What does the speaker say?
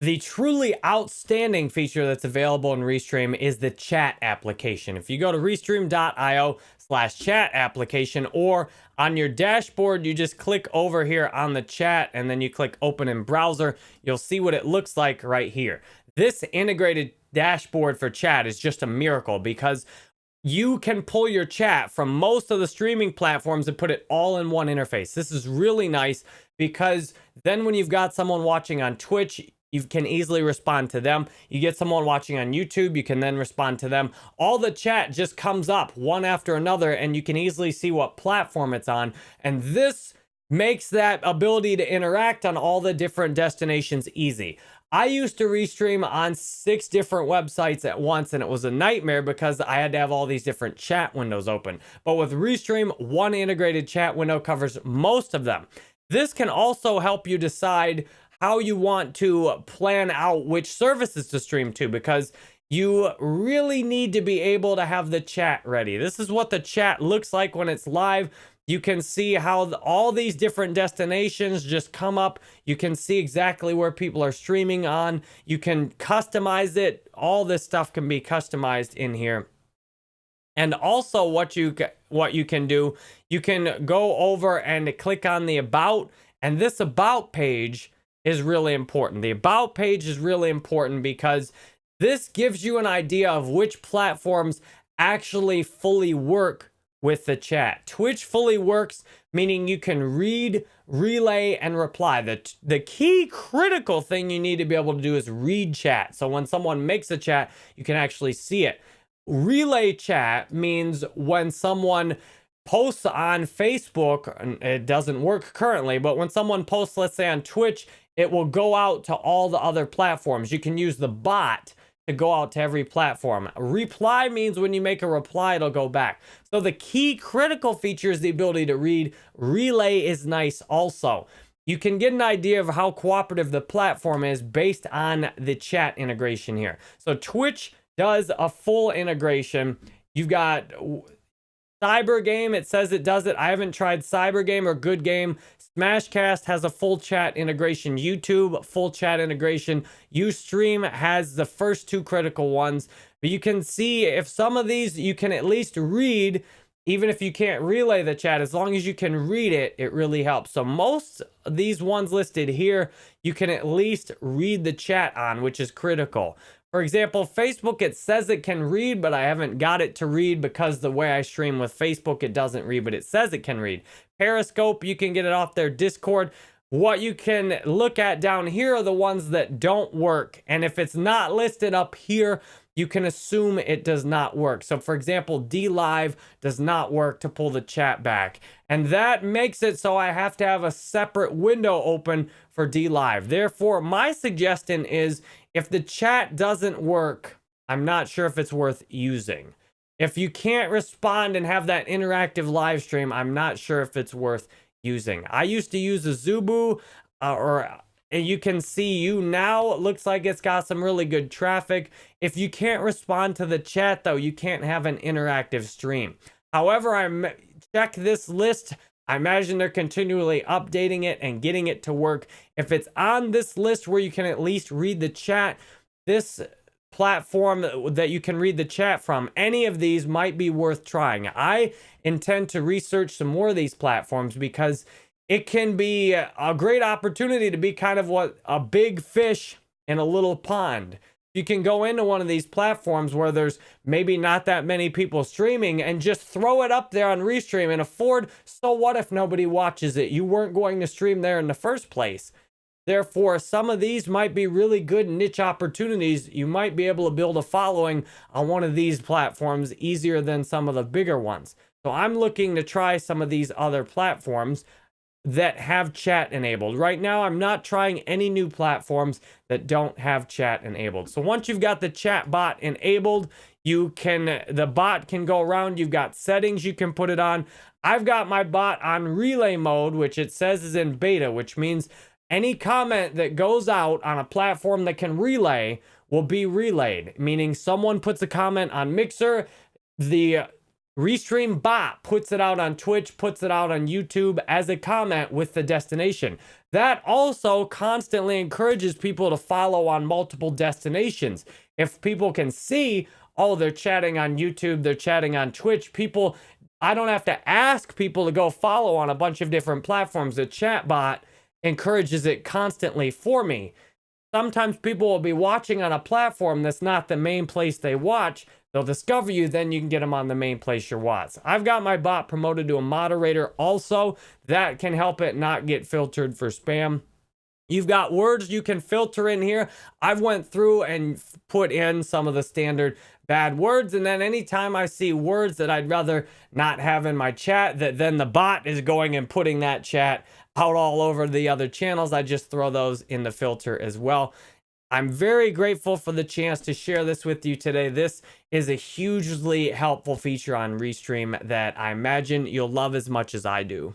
The truly outstanding feature that's available in Restream is the chat application. If you go to restream.io/chat application, or on your dashboard, you just click over here on the chat and then you click open in browser, you'll see what it looks like right here. This integrated dashboard for chat is just a miracle because you can pull your chat from most of the streaming platforms and put it all in one interface. This is really nice because then when you've got someone watching on Twitch, you can easily respond to them. You get someone watching on YouTube, you can then respond to them. All the chat just comes up one after another, and you can easily see what platform it's on. And this makes that ability to interact on all the different destinations easy. I used to restream on 6 different websites at once, and it was a nightmare because I had to have all these different chat windows open. But with Restream, one integrated chat window covers most of them. This can also help you decide how you want to plan out which services to stream to, because you really need to be able to have the chat ready. This is what the chat looks like when it's live. You can see how all these different destinations just come up. You can see exactly where people are streaming on. You can customize it. All this stuff can be customized in here. And also what you can do, you can go over and click on the About, and this About page is really important. The About page is really important because this gives you an idea of which platforms actually fully work with the chat. Twitch fully works, meaning you can read, relay, and reply. The key critical thing you need to be able to do is read chat. So when someone makes a chat, you can actually see it. Relay chat means when someone posts on Facebook, and it doesn't work currently, but when someone posts, let's say on Twitch, it will go out to all the other platforms. You can use the bot to go out to every platform. Reply means when you make a reply, it'll go back. So the key critical feature is the ability to read. Relay is nice also. You can get an idea of how cooperative the platform is based on the chat integration here. So Twitch does a full integration. You've got Cyber Game, it says it does it. I haven't tried Cyber Game or Good Game. Smashcast has a full chat integration. YouTube, full chat integration. Ustream has the first 2 critical ones. But you can see if some of these you can at least read, even if you can't relay the chat, as long as you can read it, it really helps. So most of these ones listed here, you can at least read the chat on, which is critical. For example, Facebook, it says it can read, but I haven't got it to read because the way I stream with Facebook, it doesn't read, but it says it can read. Periscope, you can get it off their Discord. What you can look at down here are the ones that don't work. And if it's not listed up here, you can assume it does not work. So for example, DLive does not work to pull the chat back. And that makes it so I have to have a separate window open for DLive. Therefore, my suggestion is if the chat doesn't work, I'm not sure if it's worth using. If you can't respond and have that interactive live stream, I'm not sure if it's worth using. I used to use a Zubu, and you can see you now. It looks like it's got some really good traffic. If you can't respond to the chat, though, you can't have an interactive stream. However, check this list. I imagine they're continually updating it and getting it to work. If it's on this list where you can at least read the chat, this platform that you can read the chat from, any of these might be worth trying. I intend to research some more of these platforms because it can be a great opportunity to be kind of a big fish in a little pond. You can go into one of these platforms where there's maybe not that many people streaming and just throw it up there on Restream and afford. So what if nobody watches it? You weren't going to stream there in the first place. Therefore, some of these might be really good niche opportunities. You might be able to build a following on one of these platforms easier than some of the bigger ones. So I'm looking to try some of these other platforms that have chat enabled. Right now, I'm not trying any new platforms that don't have chat enabled. So once you've got the chat bot enabled, the bot can go around. You've got settings you can put it on. I've got my bot on relay mode, which it says is in beta, which means any comment that goes out on a platform that can relay will be relayed, meaning someone puts a comment on Mixer, the Restream bot puts it out on Twitch, puts it out on YouTube as a comment with the destination. That also constantly encourages people to follow on multiple destinations. If people can see, oh, they're chatting on YouTube, they're chatting on Twitch, I don't have to ask people to go follow on a bunch of different platforms. The chat bot encourages it constantly for me. Sometimes people will be watching on a platform that's not the main place they watch. They'll discover you, then you can get them on the main place you watch. I've got my bot promoted to a moderator also. That can help it not get filtered for spam. You've got words you can filter in here. I've went through and put in some of the standard bad words, and then anytime I see words that I'd rather not have in my chat, that then the bot is going and putting that chat out all over the other channels, I just throw those in the filter as well. I'm very grateful for the chance to share this with you today. This is a hugely helpful feature on Restream that I imagine you'll love as much as I do.